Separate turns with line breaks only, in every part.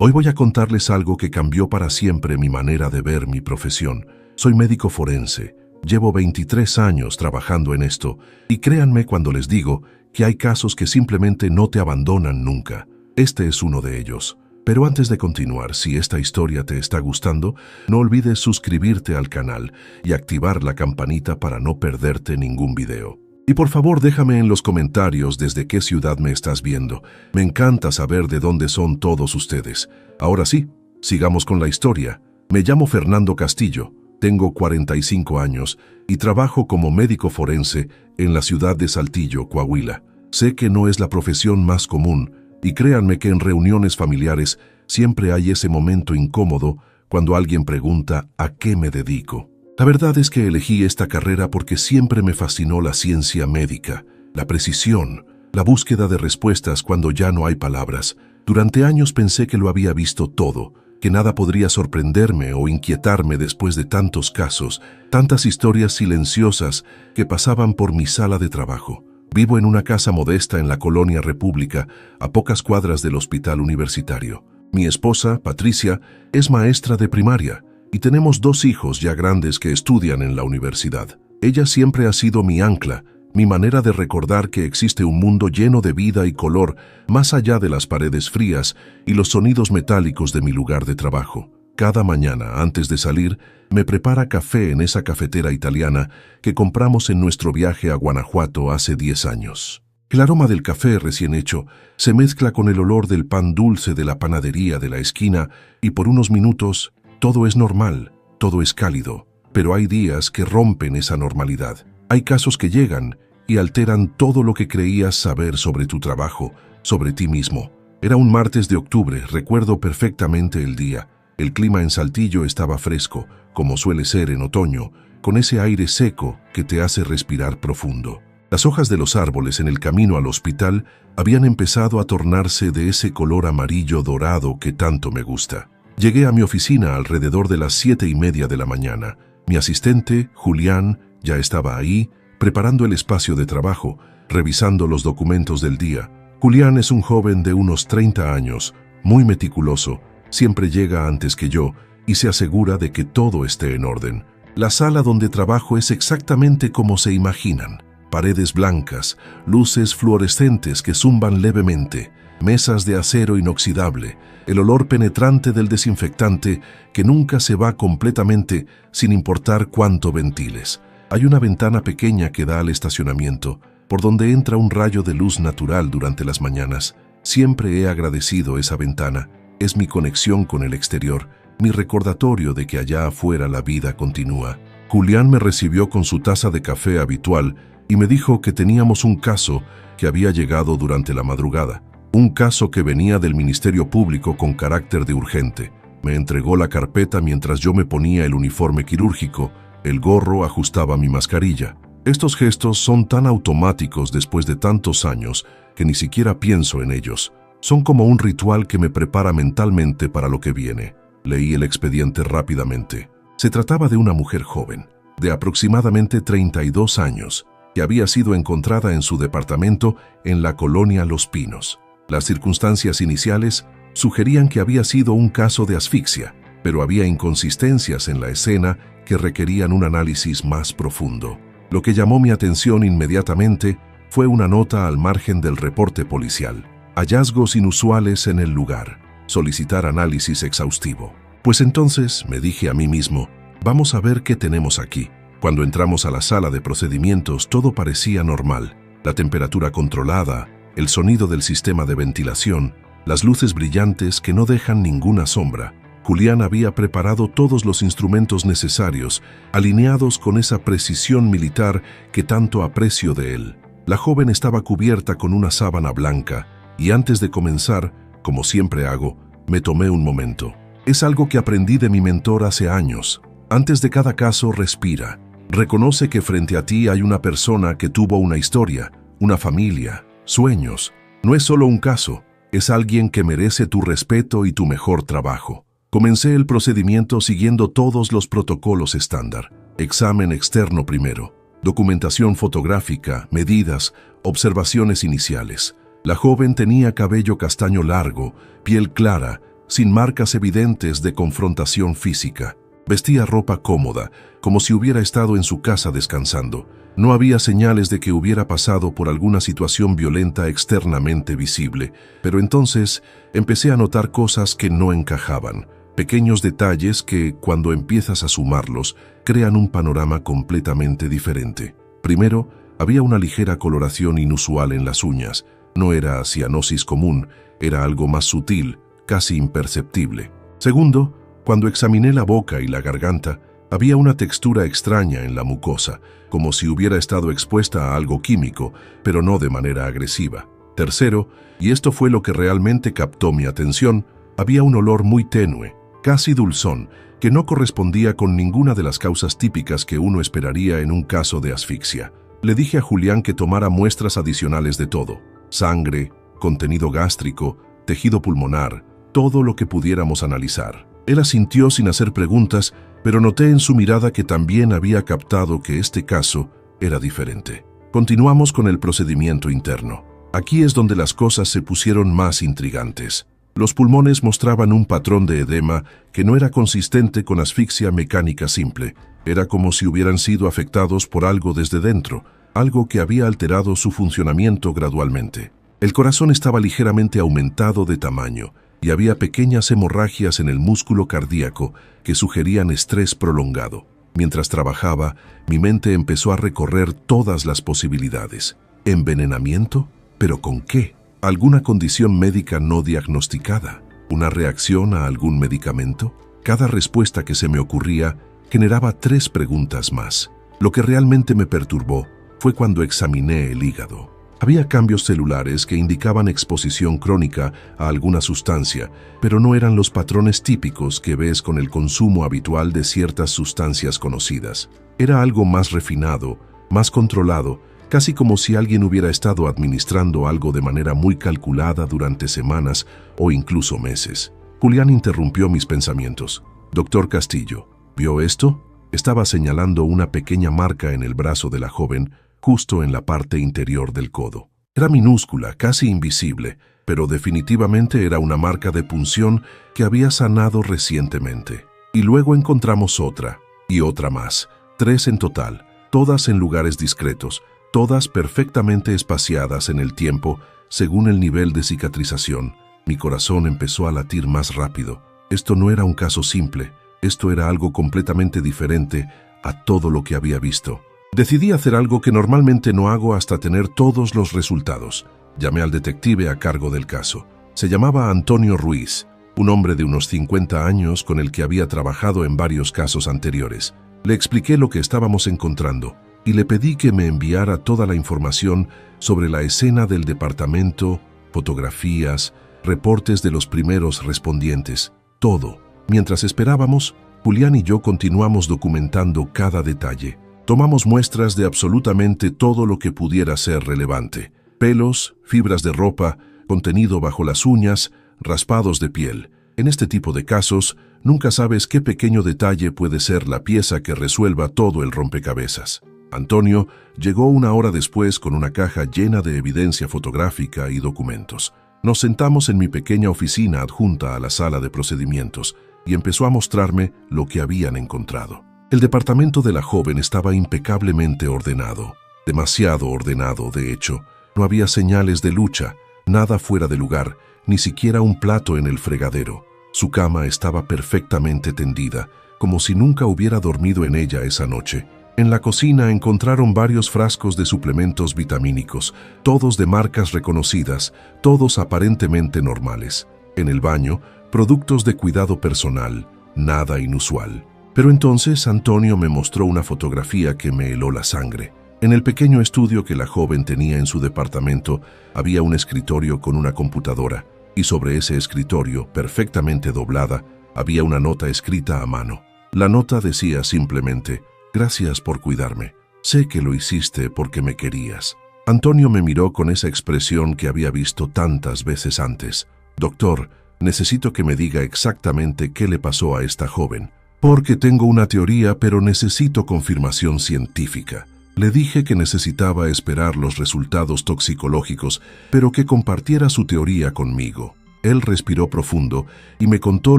Hoy voy a contarles algo que cambió para siempre mi manera de ver mi profesión. Soy médico forense. Llevo 23 años trabajando en esto y créanme cuando les digo que hay casos que simplemente no te abandonan nunca. Este es uno de ellos. Pero antes de continuar, si esta historia te está gustando, no olvides suscribirte al canal y activar la campanita para no perderte ningún video. Y por favor déjame en los comentarios desde qué ciudad me estás viendo. Me encanta saber de dónde son todos ustedes. Ahora sí, sigamos con la historia. Me llamo Fernando Castillo, tengo 45 años y trabajo como médico forense en la ciudad de Saltillo, Coahuila. Sé que no es la profesión más común y créanme que en reuniones familiares siempre hay ese momento incómodo cuando alguien pregunta ¿a qué me dedico? La verdad es que elegí esta carrera porque siempre me fascinó la ciencia médica, la precisión, la búsqueda de respuestas cuando ya no hay palabras. Durante años pensé que lo había visto todo, que nada podría sorprenderme o inquietarme después de tantos casos, tantas historias silenciosas que pasaban por mi sala de trabajo. Vivo en una casa modesta en la colonia República, a pocas cuadras del hospital universitario. Mi esposa, Patricia, es maestra de primaria y tenemos 2 hijos ya grandes que estudian en la universidad. Ella siempre ha sido mi ancla, mi manera de recordar que existe un mundo lleno de vida y color más allá de las paredes frías y los sonidos metálicos de mi lugar de trabajo. Cada mañana, antes de salir, me prepara café en esa cafetera italiana que compramos en nuestro viaje a Guanajuato hace 10 años. El aroma del café recién hecho se mezcla con el olor del pan dulce de la panadería de la esquina y por unos minutos todo es normal, todo es cálido, pero hay días que rompen esa normalidad. Hay casos que llegan y alteran todo lo que creías saber sobre tu trabajo, sobre ti mismo. Era un martes de octubre, recuerdo perfectamente el día. El clima en Saltillo estaba fresco, como suele ser en otoño, con ese aire seco que te hace respirar profundo. Las hojas de los árboles en el camino al hospital habían empezado a tornarse de ese color amarillo dorado que tanto me gusta. Llegué a mi oficina alrededor de las 7:30 de la mañana. Mi asistente, Julián, ya estaba ahí, preparando el espacio de trabajo, revisando los documentos del día. Julián es un joven de unos 30 años, muy meticuloso, siempre llega antes que yo y se asegura de que todo esté en orden. La sala donde trabajo es exactamente como se imaginan. Paredes blancas, luces fluorescentes que zumban levemente, mesas de acero inoxidable, el olor penetrante del desinfectante que nunca se va completamente sin importar cuánto ventiles. Hay una ventana pequeña que da al estacionamiento, por donde entra un rayo de luz natural durante las mañanas. Siempre he agradecido esa ventana. Es mi conexión con el exterior, mi recordatorio de que allá afuera la vida continúa. Julián me recibió con su taza de café habitual y me dijo que teníamos un caso que había llegado durante la madrugada. Un caso que venía del Ministerio Público con carácter de urgente. Me entregó la carpeta mientras yo me ponía el uniforme quirúrgico, el gorro, ajustaba mi mascarilla. Estos gestos son tan automáticos después de tantos años que ni siquiera pienso en ellos. Son como un ritual que me prepara mentalmente para lo que viene. Leí el expediente rápidamente. Se trataba de una mujer joven, de aproximadamente 32 años, que había sido encontrada en su departamento en la colonia Los Pinos. Las circunstancias iniciales sugerían que había sido un caso de asfixia, pero había inconsistencias en la escena que requerían un análisis más profundo. Lo que llamó mi atención inmediatamente fue una nota al margen del reporte policial. Hallazgos inusuales en el lugar. Solicitar análisis exhaustivo. Pues entonces, me dije a mí mismo, vamos a ver qué tenemos aquí. Cuando entramos a la sala de procedimientos, todo parecía normal. La temperatura controlada, el sonido del sistema de ventilación, las luces brillantes que no dejan ninguna sombra. Julián había preparado todos los instrumentos necesarios, alineados con esa precisión militar que tanto aprecio de él. La joven estaba cubierta con una sábana blanca y antes de comenzar, como siempre hago, me tomé un momento. Es algo que aprendí de mi mentor hace años. Antes de cada caso, respira. Reconoce que frente a ti hay una persona que tuvo una historia, una familia, sueños. No es solo un caso, es alguien que merece tu respeto y tu mejor trabajo. Comencé el procedimiento siguiendo todos los protocolos estándar. Examen externo primero, documentación fotográfica, medidas, observaciones iniciales. La joven tenía cabello castaño largo, piel clara, sin marcas evidentes de confrontación física. Vestía ropa cómoda, como si hubiera estado en su casa descansando. No había señales de que hubiera pasado por alguna situación violenta externamente visible, pero entonces empecé a notar cosas que no encajaban. Pequeños detalles que, cuando empiezas a sumarlos, crean un panorama completamente diferente. Primero, había una ligera coloración inusual en las uñas. No era cianosis común, era algo más sutil, casi imperceptible. Segundo, cuando examiné la boca y la garganta, había una textura extraña en la mucosa, como si hubiera estado expuesta a algo químico, pero no de manera agresiva. Tercero, y esto fue lo que realmente captó mi atención, había un olor muy tenue, casi dulzón, que no correspondía con ninguna de las causas típicas que uno esperaría en un caso de asfixia. Le dije a Julián que tomara muestras adicionales de todo: sangre, contenido gástrico, tejido pulmonar, todo lo que pudiéramos analizar. Él asintió sin hacer preguntas, pero noté en su mirada que también había captado que este caso era diferente. Continuamos con el procedimiento interno. Aquí es donde las cosas se pusieron más intrigantes. Los pulmones mostraban un patrón de edema que no era consistente con asfixia mecánica simple. Era como si hubieran sido afectados por algo desde dentro, algo que había alterado su funcionamiento gradualmente. El corazón estaba ligeramente aumentado de tamaño y había pequeñas hemorragias en el músculo cardíaco que sugerían estrés prolongado. Mientras trabajaba, mi mente empezó a recorrer todas las posibilidades. ¿Envenenamiento? ¿Pero con qué? ¿Alguna condición médica no diagnosticada? ¿Una reacción a algún medicamento? Cada respuesta que se me ocurría generaba 3 preguntas más. Lo que realmente me perturbó fue cuando examiné el hígado. Había cambios celulares que indicaban exposición crónica a alguna sustancia, pero no eran los patrones típicos que ves con el consumo habitual de ciertas sustancias conocidas. Era algo más refinado, más controlado, casi como si alguien hubiera estado administrando algo de manera muy calculada durante semanas o incluso meses. Julián interrumpió mis pensamientos. «Doctor Castillo, ¿vio esto?». Estaba señalando una pequeña marca en el brazo de la joven, justo en la parte interior del codo. Era minúscula, casi invisible, pero definitivamente era una marca de punción que había sanado recientemente. Y luego encontramos otra, y otra más, 3 en total, todas en lugares discretos, todas perfectamente espaciadas en el tiempo según el nivel de cicatrización. Mi corazón empezó a latir más rápido. Esto no era un caso simple, esto era algo completamente diferente a todo lo que había visto. Decidí hacer algo que normalmente no hago hasta tener todos los resultados. Llamé al detective a cargo del caso. Se llamaba Antonio Ruiz, un hombre de unos 50 años con el que había trabajado en varios casos anteriores. Le expliqué lo que estábamos encontrando y le pedí que me enviara toda la información sobre la escena del departamento, fotografías, reportes de los primeros respondientes, todo. Mientras esperábamos, Julián y yo continuamos documentando cada detalle. Tomamos muestras de absolutamente todo lo que pudiera ser relevante: pelos, fibras de ropa, contenido bajo las uñas, raspados de piel. En este tipo de casos, nunca sabes qué pequeño detalle puede ser la pieza que resuelva todo el rompecabezas. Antonio llegó 1 hora después con una caja llena de evidencia fotográfica y documentos. Nos sentamos en mi pequeña oficina adjunta a la sala de procedimientos y empezó a mostrarme lo que habían encontrado. El departamento de la joven estaba impecablemente ordenado, demasiado ordenado, de hecho. No había señales de lucha, nada fuera de lugar, ni siquiera un plato en el fregadero. Su cama estaba perfectamente tendida, como si nunca hubiera dormido en ella esa noche. En la cocina encontraron varios frascos de suplementos vitamínicos, todos de marcas reconocidas, todos aparentemente normales. En el baño, productos de cuidado personal, nada inusual. Pero entonces Antonio me mostró una fotografía que me heló la sangre. En el pequeño estudio que la joven tenía en su departamento había un escritorio con una computadora, y sobre ese escritorio, perfectamente doblada, había una nota escrita a mano. La nota decía simplemente: «Gracias por cuidarme. Sé que lo hiciste porque me querías». Antonio me miró con esa expresión que había visto tantas veces antes. «Doctor, necesito que me diga exactamente qué le pasó a esta joven, porque tengo una teoría, pero necesito confirmación científica». Le dije que necesitaba esperar los resultados toxicológicos, pero que compartiera su teoría conmigo. Él respiró profundo y me contó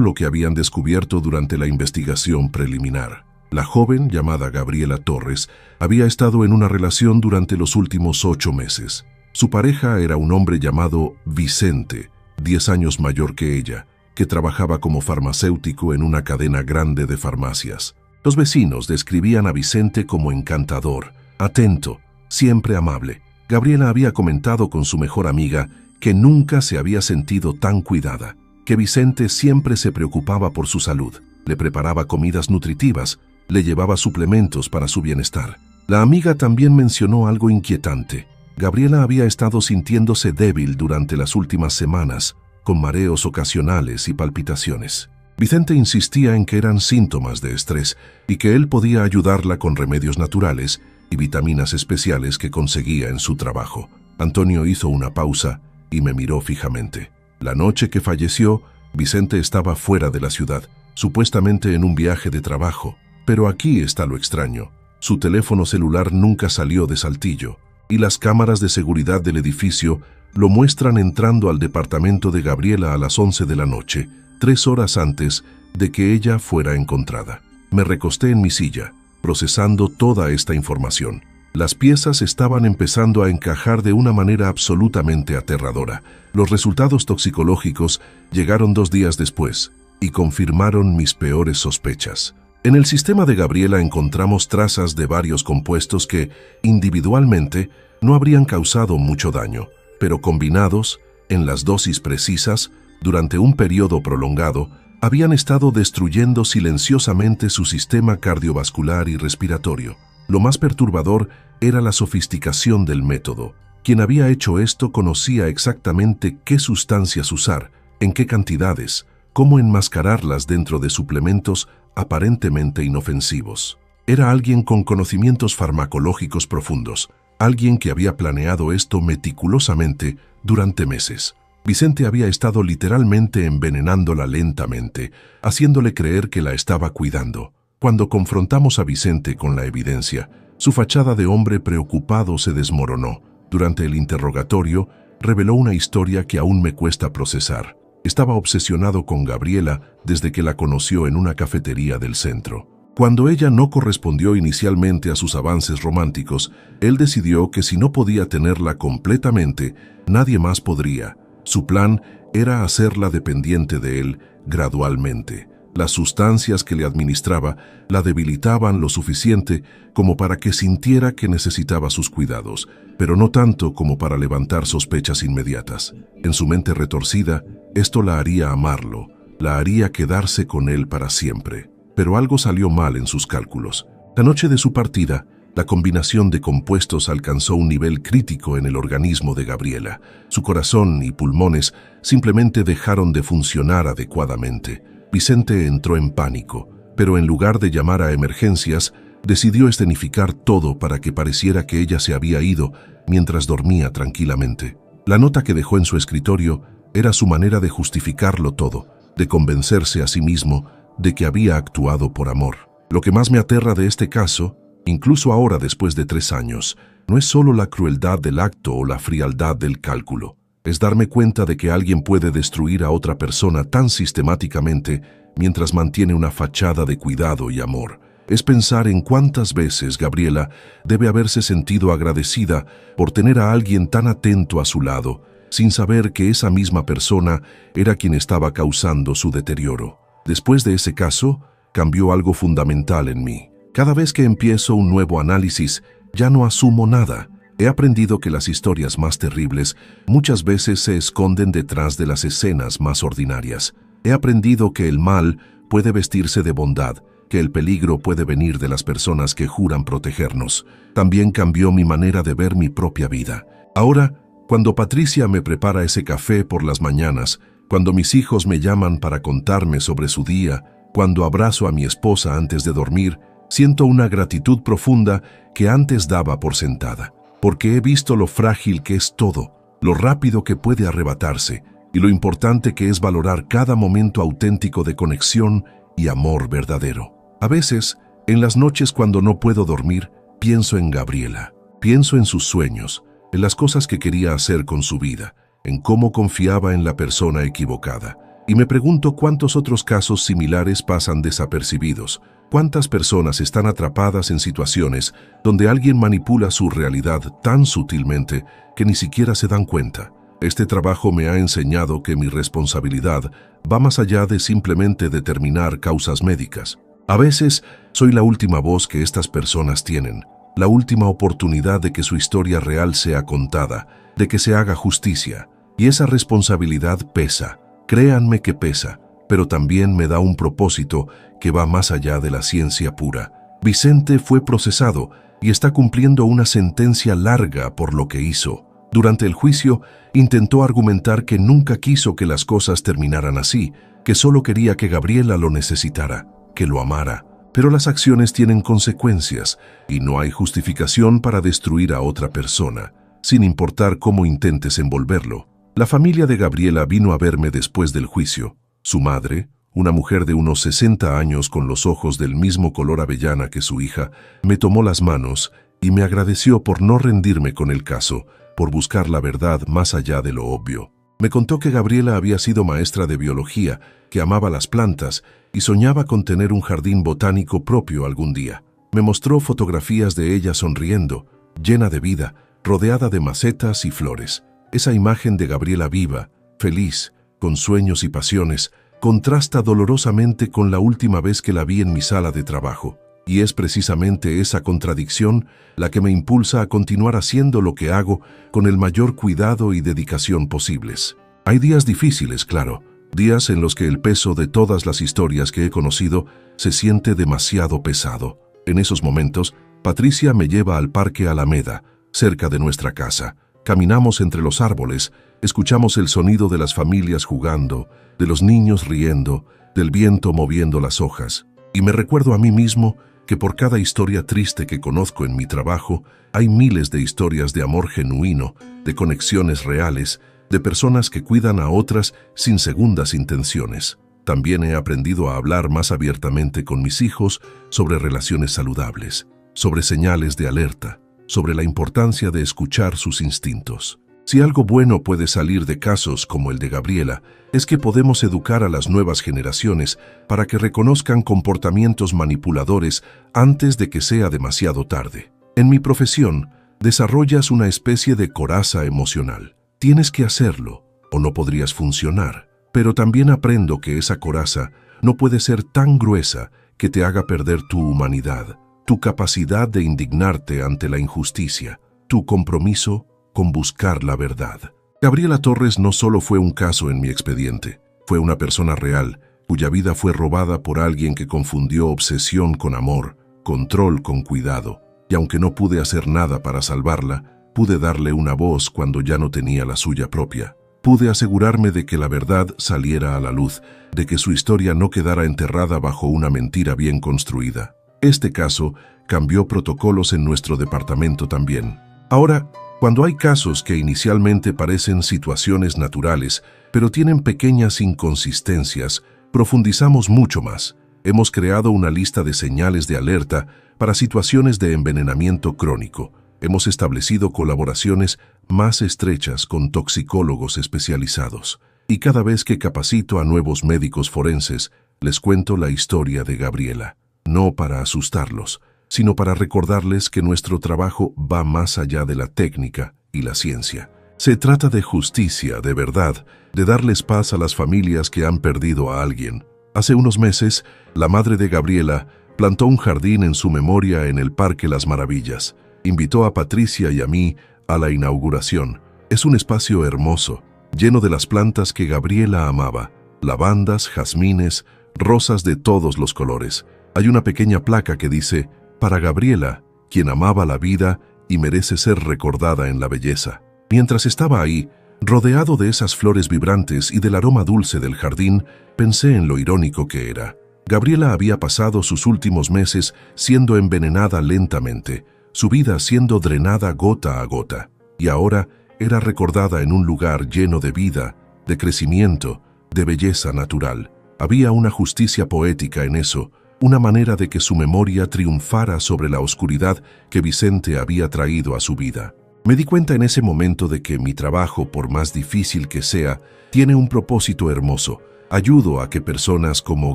lo que habían descubierto durante la investigación preliminar. La joven, llamada Gabriela Torres, había estado en una relación durante los últimos 8 meses. Su pareja era un hombre llamado Vicente, 10 años mayor que ella, que trabajaba como farmacéutico en una cadena grande de farmacias. Los vecinos describían a Vicente como encantador, atento, siempre amable. Gabriela había comentado con su mejor amiga que nunca se había sentido tan cuidada, que Vicente siempre se preocupaba por su salud, le preparaba comidas nutritivas, le llevaba suplementos para su bienestar. La amiga también mencionó algo inquietante. Gabriela había estado sintiéndose débil durante las últimas semanas, con mareos ocasionales y palpitaciones. Vicente insistía en que eran síntomas de estrés y que él podía ayudarla con remedios naturales y vitaminas especiales que conseguía en su trabajo. Antonio hizo una pausa y me miró fijamente. La noche que falleció, Vicente estaba fuera de la ciudad, supuestamente en un viaje de trabajo. Pero aquí está lo extraño. Su teléfono celular nunca salió de Saltillo, y las cámaras de seguridad del edificio lo muestran entrando al departamento de Gabriela a las 11 de la noche, 3 horas antes de que ella fuera encontrada. Me recosté en mi silla, procesando toda esta información. Las piezas estaban empezando a encajar de una manera absolutamente aterradora. Los resultados toxicológicos llegaron 2 días después y confirmaron mis peores sospechas. En el sistema de Gabriela encontramos trazas de varios compuestos que, individualmente, no habrían causado mucho daño, pero combinados, en las dosis precisas, durante un periodo prolongado, habían estado destruyendo silenciosamente su sistema cardiovascular y respiratorio. Lo más perturbador era la sofisticación del método. Quien había hecho esto conocía exactamente qué sustancias usar, en qué cantidades, cómo enmascararlas dentro de suplementos aparentemente inofensivos. Era alguien con conocimientos farmacológicos profundos, alguien que había planeado esto meticulosamente durante meses. Vicente había estado literalmente envenenándola lentamente, haciéndole creer que la estaba cuidando. Cuando confrontamos a Vicente con la evidencia, su fachada de hombre preocupado se desmoronó. Durante el interrogatorio, reveló una historia que aún me cuesta procesar. Estaba obsesionado con Gabriela desde que la conoció en una cafetería del centro. Cuando ella no correspondió inicialmente a sus avances románticos, él decidió que si no podía tenerla completamente, nadie más podría. Su plan era hacerla dependiente de él gradualmente. Las sustancias que le administraba la debilitaban lo suficiente como para que sintiera que necesitaba sus cuidados, pero no tanto como para levantar sospechas inmediatas. En su mente retorcida, esto la haría amarlo, la haría quedarse con él para siempre. Pero algo salió mal en sus cálculos. La noche de su partida, la combinación de compuestos alcanzó un nivel crítico en el organismo de Gabriela. Su corazón y pulmones simplemente dejaron de funcionar adecuadamente. Vicente entró en pánico, pero en lugar de llamar a emergencias, decidió escenificar todo para que pareciera que ella se había ido mientras dormía tranquilamente. La nota que dejó en su escritorio era su manera de justificarlo todo, de convencerse a sí mismo de que había actuado por amor. Lo que más me aterra de este caso, incluso ahora después de 3 años, no es solo la crueldad del acto o la frialdad del cálculo. Es darme cuenta de que alguien puede destruir a otra persona tan sistemáticamente mientras mantiene una fachada de cuidado y amor. Es pensar en cuántas veces Gabriela debe haberse sentido agradecida por tener a alguien tan atento a su lado, sin saber que esa misma persona era quien estaba causando su deterioro. Después de ese caso, cambió algo fundamental en mí. Cada vez que empiezo un nuevo análisis, ya no asumo nada. He aprendido que las historias más terribles muchas veces se esconden detrás de las escenas más ordinarias. He aprendido que el mal puede vestirse de bondad, que el peligro puede venir de las personas que juran protegernos. También cambió mi manera de ver mi propia vida. Ahora, cuando Patricia me prepara ese café por las mañanas, cuando mis hijos me llaman para contarme sobre su día, cuando abrazo a mi esposa antes de dormir, siento una gratitud profunda que antes daba por sentada, porque he visto lo frágil que es todo, lo rápido que puede arrebatarse y lo importante que es valorar cada momento auténtico de conexión y amor verdadero. A veces, en las noches cuando no puedo dormir, pienso en Gabriela, pienso en sus sueños, en las cosas que quería hacer con su vida, en cómo confiaba en la persona equivocada. Y me pregunto cuántos otros casos similares pasan desapercibidos. ¿Cuántas personas están atrapadas en situaciones donde alguien manipula su realidad tan sutilmente que ni siquiera se dan cuenta? Este trabajo me ha enseñado que mi responsabilidad va más allá de simplemente determinar causas médicas. A veces soy la última voz que estas personas tienen, la última oportunidad de que su historia real sea contada, de que se haga justicia. Y esa responsabilidad pesa, créanme que pesa, pero también me da un propósito que va más allá de la ciencia pura. Vicente fue procesado y está cumpliendo una sentencia larga por lo que hizo. Durante el juicio, intentó argumentar que nunca quiso que las cosas terminaran así, que solo quería que Gabriela lo necesitara, que lo amara. Pero las acciones tienen consecuencias y no hay justificación para destruir a otra persona, sin importar cómo intentes envolverlo. La familia de Gabriela vino a verme después del juicio. Su madre, una mujer de unos 60 años con los ojos del mismo color avellana que su hija, me tomó las manos y me agradeció por no rendirme con el caso, por buscar la verdad más allá de lo obvio. Me contó que Gabriela había sido maestra de biología, que amaba las plantas y soñaba con tener un jardín botánico propio algún día. Me mostró fotografías de ella sonriendo, llena de vida, rodeada de macetas y flores. Esa imagen de Gabriela viva, feliz, con sueños y pasiones, contrasta dolorosamente con la última vez que la vi en mi sala de trabajo. Y es precisamente esa contradicción la que me impulsa a continuar haciendo lo que hago con el mayor cuidado y dedicación posibles. Hay días difíciles, claro, días en los que el peso de todas las historias que he conocido se siente demasiado pesado. En esos momentos, Patricia me lleva al Parque Alameda, cerca de nuestra casa. Caminamos entre los árboles, escuchamos el sonido de las familias jugando, de los niños riendo, del viento moviendo las hojas. Y me recuerdo a mí mismo que por cada historia triste que conozco en mi trabajo, hay miles de historias de amor genuino, de conexiones reales, de personas que cuidan a otras sin segundas intenciones. También he aprendido a hablar más abiertamente con mis hijos sobre relaciones saludables, sobre señales de alerta, sobre la importancia de escuchar sus instintos. Si algo bueno puede salir de casos como el de Gabriela, es que podemos educar a las nuevas generaciones para que reconozcan comportamientos manipuladores antes de que sea demasiado tarde. En mi profesión, desarrollas una especie de coraza emocional. Tienes que hacerlo, o no podrías funcionar. Pero también aprendo que esa coraza no puede ser tan gruesa que te haga perder tu humanidad, tu capacidad de indignarte ante la injusticia, tu compromiso con buscar la verdad. Gabriela Torres no solo fue un caso en mi expediente, fue una persona real, cuya vida fue robada por alguien que confundió obsesión con amor, control con cuidado, y aunque no pude hacer nada para salvarla, pude darle una voz cuando ya no tenía la suya propia. Pude asegurarme de que la verdad saliera a la luz, de que su historia no quedara enterrada bajo una mentira bien construida. Este caso cambió protocolos en nuestro departamento también. Ahora, cuando hay casos que inicialmente parecen situaciones naturales, pero tienen pequeñas inconsistencias, profundizamos mucho más. Hemos creado una lista de señales de alerta para situaciones de envenenamiento crónico. Hemos establecido colaboraciones más estrechas con toxicólogos especializados. Y cada vez que capacito a nuevos médicos forenses, les cuento la historia de Gabriela. No para asustarlos, sino para recordarles que nuestro trabajo va más allá de la técnica y la ciencia. Se trata de justicia, de verdad, de darles paz a las familias que han perdido a alguien. Hace unos meses, la madre de Gabriela plantó un jardín en su memoria en el Parque Las Maravillas. Invitó a Patricia y a mí a la inauguración. Es un espacio hermoso, lleno de las plantas que Gabriela amaba, lavandas, jazmines, rosas de todos los colores. Hay una pequeña placa que dice, para Gabriela, quien amaba la vida y merece ser recordada en la belleza. Mientras estaba ahí, rodeado de esas flores vibrantes y del aroma dulce del jardín, pensé en lo irónico que era. Gabriela había pasado sus últimos meses siendo envenenada lentamente, su vida siendo drenada gota a gota, y ahora era recordada en un lugar lleno de vida, de crecimiento, de belleza natural. Había una justicia poética en eso, una manera de que su memoria triunfara sobre la oscuridad que Vicente había traído a su vida. Me di cuenta en ese momento de que mi trabajo, por más difícil que sea, tiene un propósito hermoso. Ayudo a que personas como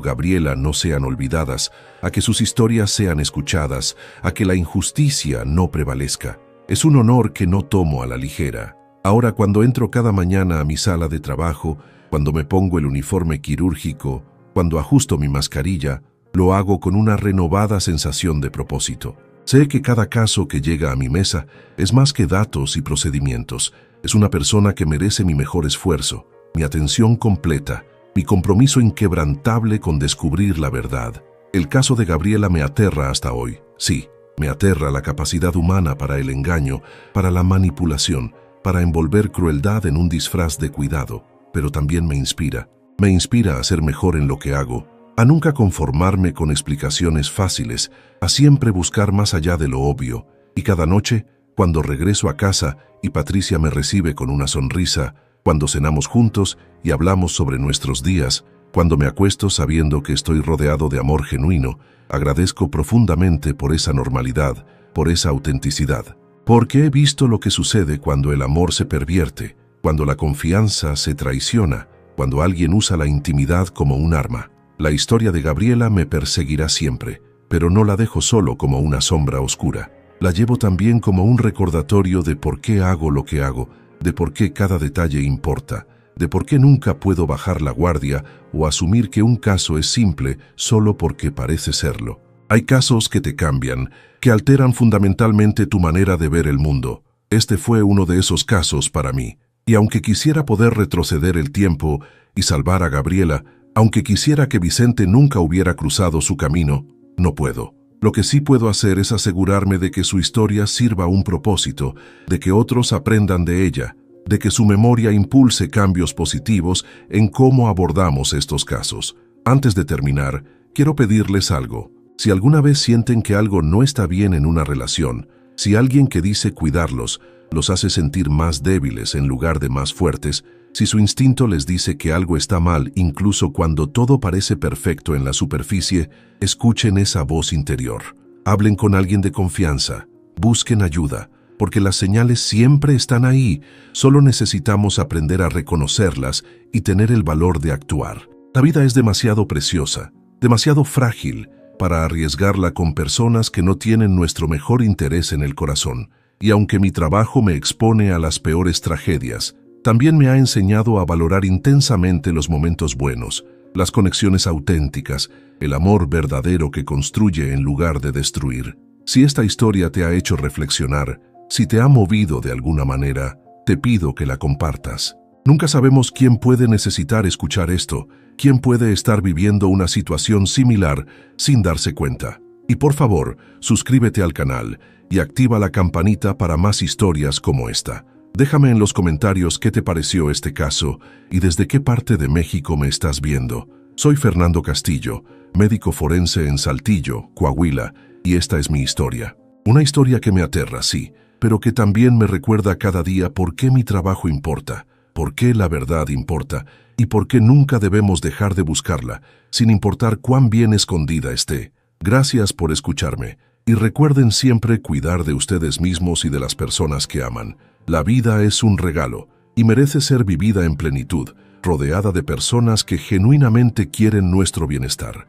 Gabriela no sean olvidadas, a que sus historias sean escuchadas, a que la injusticia no prevalezca. Es un honor que no tomo a la ligera. Ahora, cuando entro cada mañana a mi sala de trabajo, cuando me pongo el uniforme quirúrgico, cuando ajusto mi mascarilla, lo hago con una renovada sensación de propósito. Sé que cada caso que llega a mi mesa es más que datos y procedimientos. Es una persona que merece mi mejor esfuerzo, mi atención completa, mi compromiso inquebrantable con descubrir la verdad. El caso de Gabriela me aterra hasta hoy. Sí, me aterra la capacidad humana para el engaño, para la manipulación, para envolver crueldad en un disfraz de cuidado. Pero también me inspira. Me inspira a ser mejor en lo que hago, a nunca conformarme con explicaciones fáciles, a siempre buscar más allá de lo obvio. Y cada noche, cuando regreso a casa y Patricia me recibe con una sonrisa, cuando cenamos juntos y hablamos sobre nuestros días, cuando me acuesto sabiendo que estoy rodeado de amor genuino, agradezco profundamente por esa normalidad, por esa autenticidad. Porque he visto lo que sucede cuando el amor se pervierte, cuando la confianza se traiciona, cuando alguien usa la intimidad como un arma. La historia de Gabriela me perseguirá siempre, pero no la dejo solo como una sombra oscura. La llevo también como un recordatorio de por qué hago lo que hago, de por qué cada detalle importa, de por qué nunca puedo bajar la guardia o asumir que un caso es simple solo porque parece serlo. Hay casos que te cambian, que alteran fundamentalmente tu manera de ver el mundo. Este fue uno de esos casos para mí. Y aunque quisiera poder retroceder el tiempo y salvar a Gabriela, aunque quisiera que Vicente nunca hubiera cruzado su camino, no puedo. Lo que sí puedo hacer es asegurarme de que su historia sirva a un propósito, de que otros aprendan de ella, de que su memoria impulse cambios positivos en cómo abordamos estos casos. Antes de terminar, quiero pedirles algo. Si alguna vez sienten que algo no está bien en una relación, si alguien que dice cuidarlos los hace sentir más débiles en lugar de más fuertes, si su instinto les dice que algo está mal incluso cuando todo parece perfecto en la superficie, escuchen esa voz interior. Hablen con alguien de confianza, busquen ayuda, porque las señales siempre están ahí, solo necesitamos aprender a reconocerlas y tener el valor de actuar. La vida es demasiado preciosa, demasiado frágil, para arriesgarla con personas que no tienen nuestro mejor interés en el corazón. Y aunque mi trabajo me expone a las peores tragedias, también me ha enseñado a valorar intensamente los momentos buenos, las conexiones auténticas, el amor verdadero que construye en lugar de destruir. Si esta historia te ha hecho reflexionar, si te ha movido de alguna manera, te pido que la compartas. Nunca sabemos quién puede necesitar escuchar esto, quién puede estar viviendo una situación similar sin darse cuenta. Y por favor, suscríbete al canal y activa la campanita para más historias como esta. Déjame en los comentarios qué te pareció este caso y desde qué parte de México me estás viendo. Soy Fernando Castillo, médico forense en Saltillo, Coahuila, y esta es mi historia. Una historia que me aterra, sí, pero que también me recuerda cada día por qué mi trabajo importa, por qué la verdad importa y por qué nunca debemos dejar de buscarla, sin importar cuán bien escondida esté. Gracias por escucharme. Y recuerden siempre cuidar de ustedes mismos y de las personas que aman. La vida es un regalo y merece ser vivida en plenitud, rodeada de personas que genuinamente quieren nuestro bienestar.